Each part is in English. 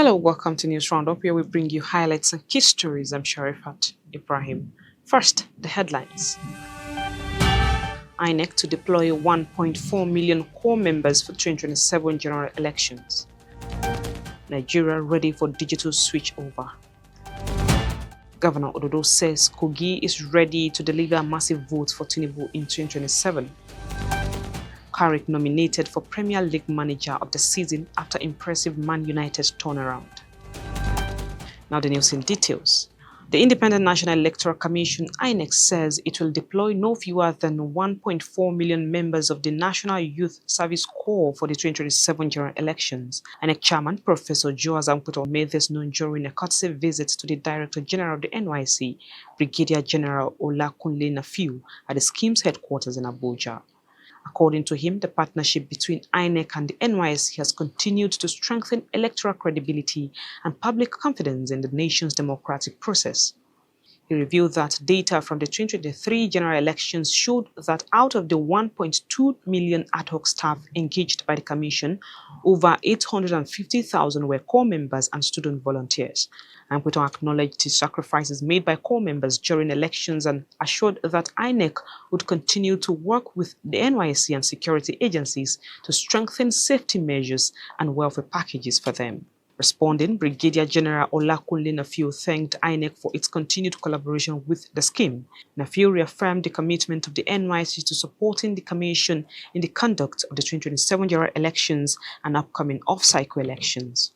Hello, welcome to News Roundup, where we bring you highlights and key stories. I'm Sharifat Ibrahim. First, the headlines. INEC to deploy 1.4 million core members for 2027 general elections. Nigeria ready for digital switchover. Governor Ododo says Kogi is ready to deliver massive votes for Tinubu in 2027. Carrick nominated for Premier League Manager of the season after impressive Man United's turnaround. Now the news in details. The Independent National Electoral Commission (INEC) says it will deploy no fewer than 1.4 million members of the National Youth Service Corps for the 2027 general elections. INEC Chairman Professor Joe Azamputo made this known during a courtesy visit to the Director General of the NYSC, Brigadier General Olakunle Nafiu, at the scheme's headquarters in Abuja. According to him, the partnership between INEC and the NYSC has continued to strengthen electoral credibility and public confidence in the nation's democratic process. He revealed that data from the 2023 general elections showed that out of the 1.2 million ad hoc staff engaged by the Commission, over 850,000 were core members and student volunteers. Amputo acknowledged the sacrifices made by core members during elections and assured that INEC would continue to work with the NYSC and security agencies to strengthen safety measures and welfare packages for them. Responding, Brigadier General Olakunle Nafiu thanked INEC for its continued collaboration with the scheme. Nafiu reaffirmed the commitment of the NYSC to supporting the Commission in the conduct of the 2027 general elections and upcoming off-cycle elections.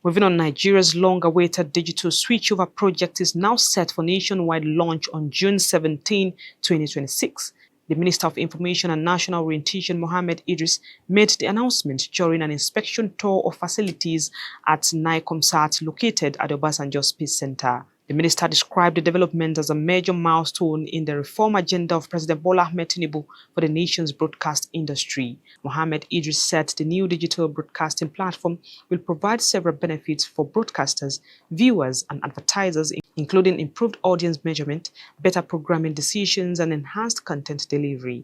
Moving on, Nigeria's long-awaited digital switchover project is now set for nationwide launch on June 17, 2026. The Minister of Information and National Orientation, Mohammed Idris, made the announcement during an inspection tour of facilities at NICOMSAT located at the Obasanjo Space Center. The minister described the development as a major milestone in the reform agenda of President Bola Ahmed Tinubu for the nation's broadcast industry. Mohammed Idris said the new digital broadcasting platform will provide several benefits for broadcasters, viewers, and advertisers, including improved audience measurement, better programming decisions, and enhanced content delivery.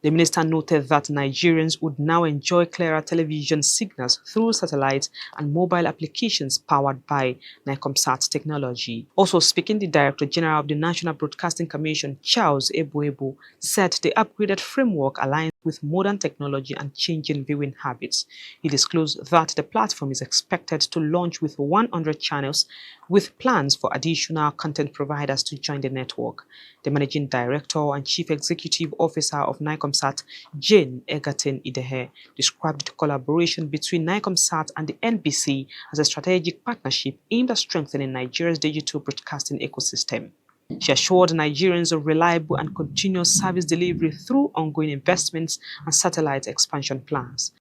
The minister noted that Nigerians would now enjoy clearer television signals through satellite and mobile applications powered by NICOMSAT technology. Also speaking, the Director General of the National Broadcasting Commission, Charles Ebuebu, said the upgraded framework aligns with modern technology and changing viewing habits. He disclosed that the platform is expected to launch with 100 channels, with plans for additional content providers to join the network. The Managing Director and Chief Executive Officer of NICOMSAT, Jane Egerton Idehe, described the collaboration between NICOMSAT and the NBC as a strategic partnership aimed at strengthening Nigeria's digital broadcasting ecosystem. She assured Nigerians of reliable and continuous service delivery through ongoing investments and satellite expansion plans.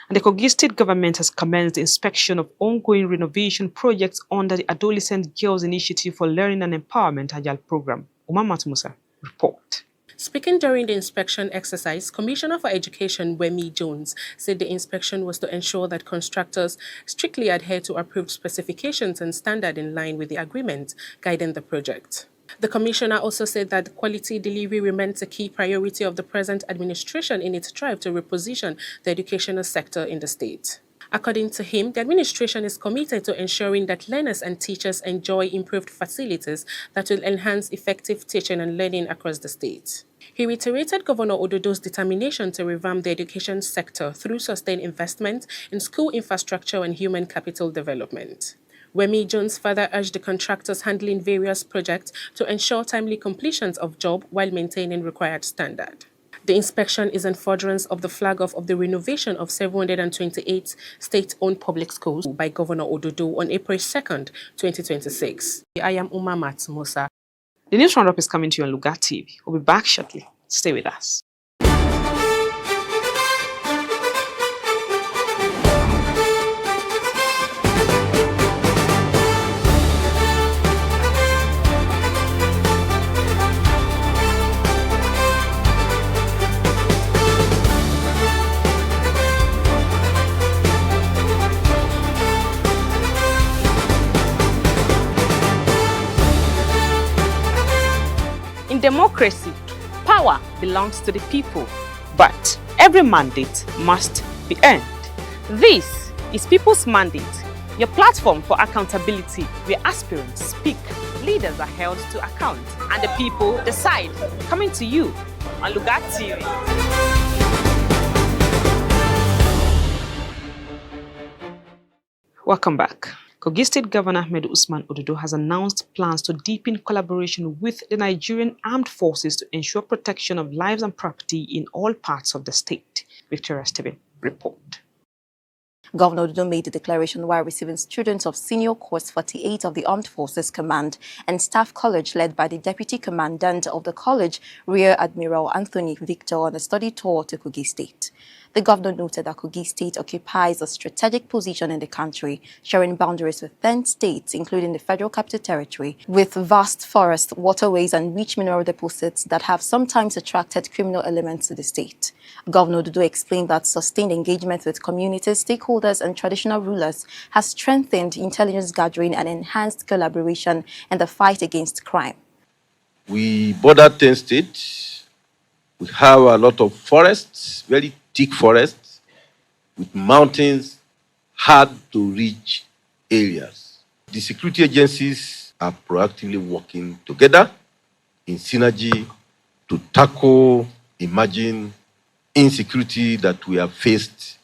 And the Kogi State government has commenced the inspection of ongoing renovation projects under the Adolescent Girls Initiative for Learning and Empowerment Agile program. Umamat Musa, report. Speaking during the inspection exercise, Commissioner for Education Wemi Jones said the inspection was to ensure that constructors strictly adhere to approved specifications and standards in line with the agreement guiding the project. The Commissioner also said that quality delivery remains a key priority of the present administration in its drive to reposition the educational sector in the state. According to him, the administration is committed to ensuring that learners and teachers enjoy improved facilities that will enhance effective teaching and learning across the state. He reiterated Governor Ododo's determination to revamp the education sector through sustained investment in school infrastructure and human capital development. Wemi Jones further urged the contractors handling various projects to ensure timely completions of job while maintaining required standard. The inspection is in furtherance of the flag-off of the renovation of 728 state-owned public schools by Governor Ododo on April 2nd, 2026. I am Umamat Musa. The news roundup is coming to you on Lugar TV. We'll be back shortly. Stay with us. In democracy, power belongs to the people, but every mandate must be earned. This is People's Mandate, Your platform for accountability, where aspirants speak, leaders are held to account, and the people decide. Coming to you on Lugat TV. Welcome back. Kogi State Governor Ahmed Usman Ododo has announced plans to deepen collaboration with the Nigerian Armed Forces to ensure protection of lives and property in all parts of the state. Victoria Steven, report. Governor Ododo made the declaration while receiving students of Senior Course 48 of the Armed Forces Command and Staff College led by the Deputy Commandant of the college, Rear Admiral Anthony Victor, on a study tour to Kogi State. The governor noted that Kogi State occupies a strategic position in the country, sharing boundaries with 10 states, including the Federal Capital Territory, with vast forests, waterways, and rich mineral deposits that have sometimes attracted criminal elements to the state. Governor Ododo explained that sustained engagement with communities, stakeholders, and traditional rulers has strengthened intelligence gathering and enhanced collaboration in the fight against crime. We border 10 states. We have a lot of forests, very thick forests, with mountains, hard to reach areas. The security agencies are proactively working together in synergy to tackle emerging insecurity that we are faced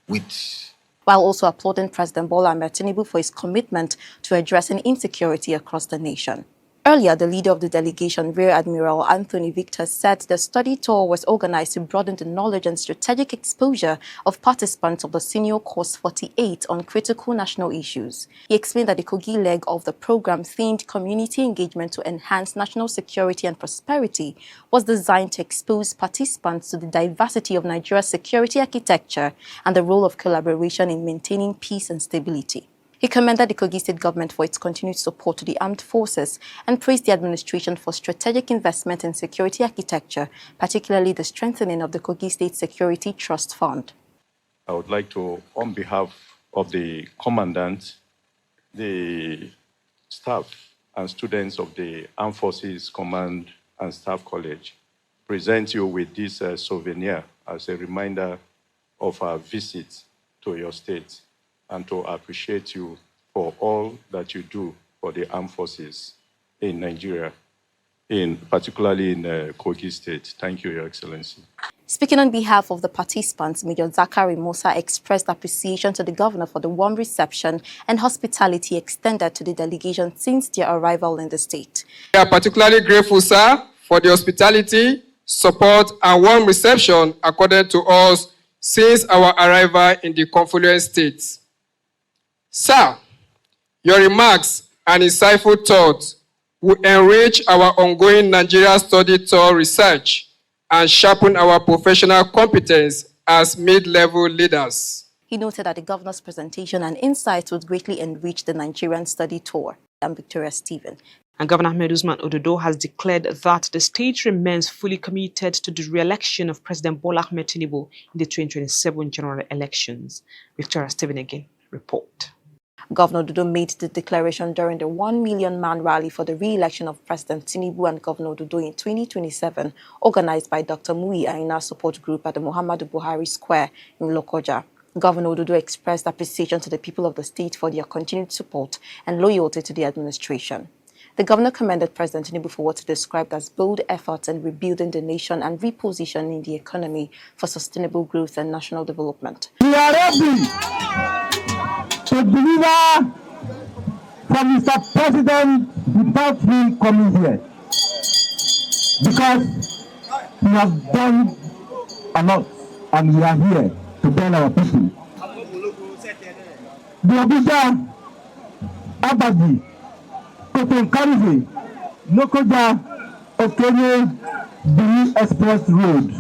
with. While also applauding President Bola Ahmed Tinubu for his commitment to addressing insecurity across the nation. Earlier, the leader of the delegation, Rear Admiral Anthony Victor, said the study tour was organized to broaden the knowledge and strategic exposure of participants of the Senior Course 48 on critical national issues. He explained that the Kogi leg of the program, themed Community Engagement to Enhance National Security and Prosperity, was designed to expose participants to the diversity of Nigeria's security architecture and the role of collaboration in maintaining peace and stability. He commended the Kogi State government for its continued support to the armed forces and praised the administration for strategic investment in security architecture, particularly the strengthening of the Kogi State Security Trust Fund. I would like to, on behalf of the Commandant, the staff and students of the Armed Forces Command and Staff College, present you with this souvenir as a reminder of our visit to your state, and to appreciate you for all that you do for the armed forces in Nigeria, particularly in Kogi State. Thank you, Your Excellency. Speaking on behalf of the participants, Major Zachary Musa expressed appreciation to the governor for the warm reception and hospitality extended to the delegation since their arrival in the state. We are particularly grateful, sir, for the hospitality, support, and warm reception accorded to us since our arrival in the confluent states. Sir, your remarks and insightful thoughts will enrich our ongoing Nigeria study tour research and sharpen our professional competence as mid-level leaders. He noted that the governor's presentation and insights would greatly enrich the Nigerian study tour. I'm Victoria Steven. And Governor Ahmed Usman Ododo has declared that the state remains fully committed to the re-election of President Bola Ahmed Tinubu in the 2027 general elections. Victoria Steven again, report. Governor Ododo made the declaration during the 1 million man rally for the re-election of President Tinubu and Governor Ododo in 2027, organized by Dr. Mui Aina Support Group at the Muhammadu Buhari Square in Lokoja. Governor Ododo expressed appreciation to the people of the state for their continued support and loyalty to the administration. The governor commended President Tinubu for what he described as bold efforts in rebuilding the nation and repositioning the economy for sustainable growth and national development. We are ready to deliver from Mr. President without him coming here, because he has done a lot and we are here to tell our people. The Abuja, Abadi, Koton-Karize, Lokoja, Okenye, Benin Express Road.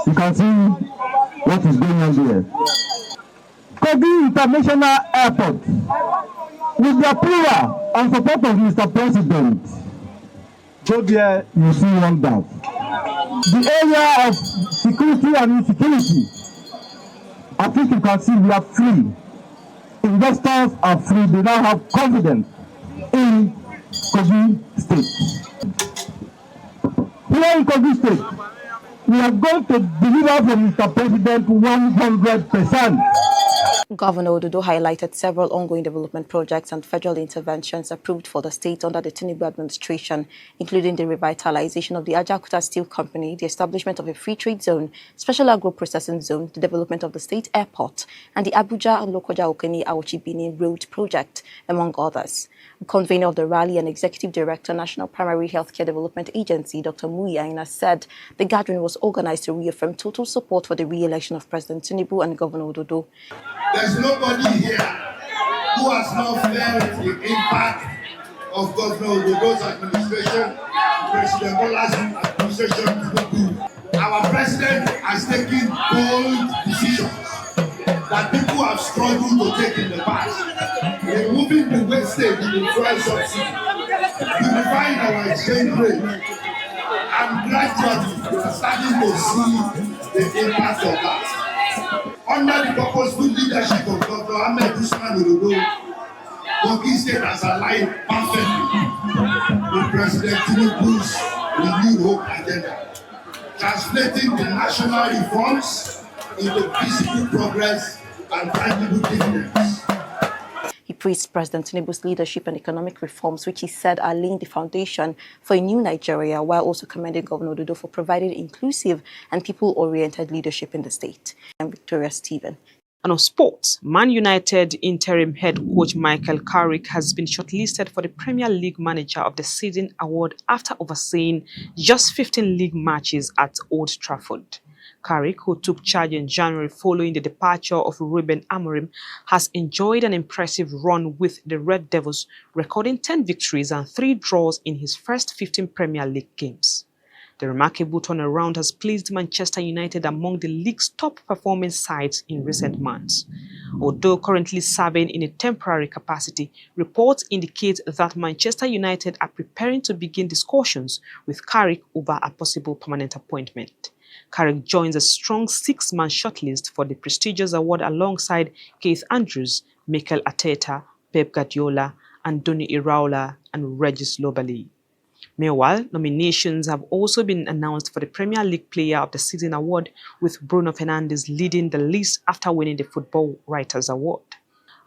You can see what is going on there. Kogi International Airport, with the approval and support of Mr. President, go there, you see one doubt. The area of security and insecurity, I think you can see we are free. Investors are free. They now have confidence in Kogi State. Here in Kogi State, we are going to deliver from Mr. President 100%. Governor Ododo highlighted several ongoing development projects and federal interventions approved for the state under the Tinubu administration, including the revitalization of the Ajaokuta Steel Company, the establishment of a free trade zone, special agro-processing zone, the development of the state airport, and the Abuja-Lokoja Okeni-Aochibini Road project, among others. The convener of the rally and executive director, National Primary Healthcare Development Agency, Dr. Muyi Aina, said the gathering was organized to reaffirm total support for the re-election of President Tinubu and Governor Ododo. There's nobody here who has not felt the impact of Governor Ododo's administration, President Bola's administration. Our president has taken bold decisions that people have struggled to take in the past, removing the wastage in the fuel subsidy, unifying our exchange rate, and gradually we are starting to see the impact of that. Under the purposeful leadership of Dr. Ahmed Usman Ododo, Kogi State has aligned perfectly with President Tinubu's renewed hope agenda, translating the national reforms into visible progress and tangible dividends. He praised President Tinubu's leadership and economic reforms, which he said are laying the foundation for a new Nigeria, while also commending Governor Ododo for providing inclusive and people-oriented leadership in the state. I'm Victoria Stephen. And on sports, Man United interim head coach Michael Carrick has been shortlisted for the Premier League Manager of the Season award after overseeing just 15 league matches at Old Trafford. Carrick, who took charge in January following the departure of Ruben Amorim, has enjoyed an impressive run with the Red Devils, recording 10 victories and 3 draws in his first 15 Premier League games. The remarkable turnaround has placed Manchester United among the league's top-performing sides in recent months. Although currently serving in a temporary capacity, reports indicate that Manchester United are preparing to begin discussions with Carrick over a possible permanent appointment. Carrick joins a strong 6-man shortlist for the prestigious award alongside Keith Andrews, Mikel Arteta, Pep Guardiola, Andoni Iraola, and Regis Lobely. Meanwhile, nominations have also been announced for the Premier League Player of the Season award, with Bruno Fernandes leading the list after winning the Football Writers Award.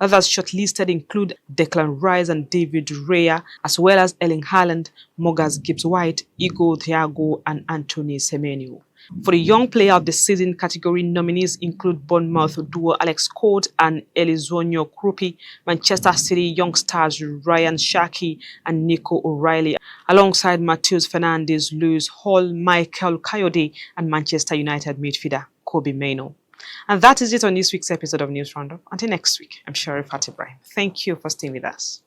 Others shortlisted include Declan Rice and David Raya, as well as Erling Haaland, Morgan Gibbs-White, Igor Thiago, and Anthony Semenyo. For the Young Player of the Season category, nominees include Bournemouth duo Alex Scott and Elizonio Krupi, Manchester City youngsters Ryan Shaki and Nico O'Reilly, alongside Matheus Fernandes, Lewis Hall, Michael Kayode, and Manchester United midfielder Kobe Mainoo. And that is it on this week's episode of News Roundup. Until next week, I'm Sharifat Ibrahim. Thank you for staying with us.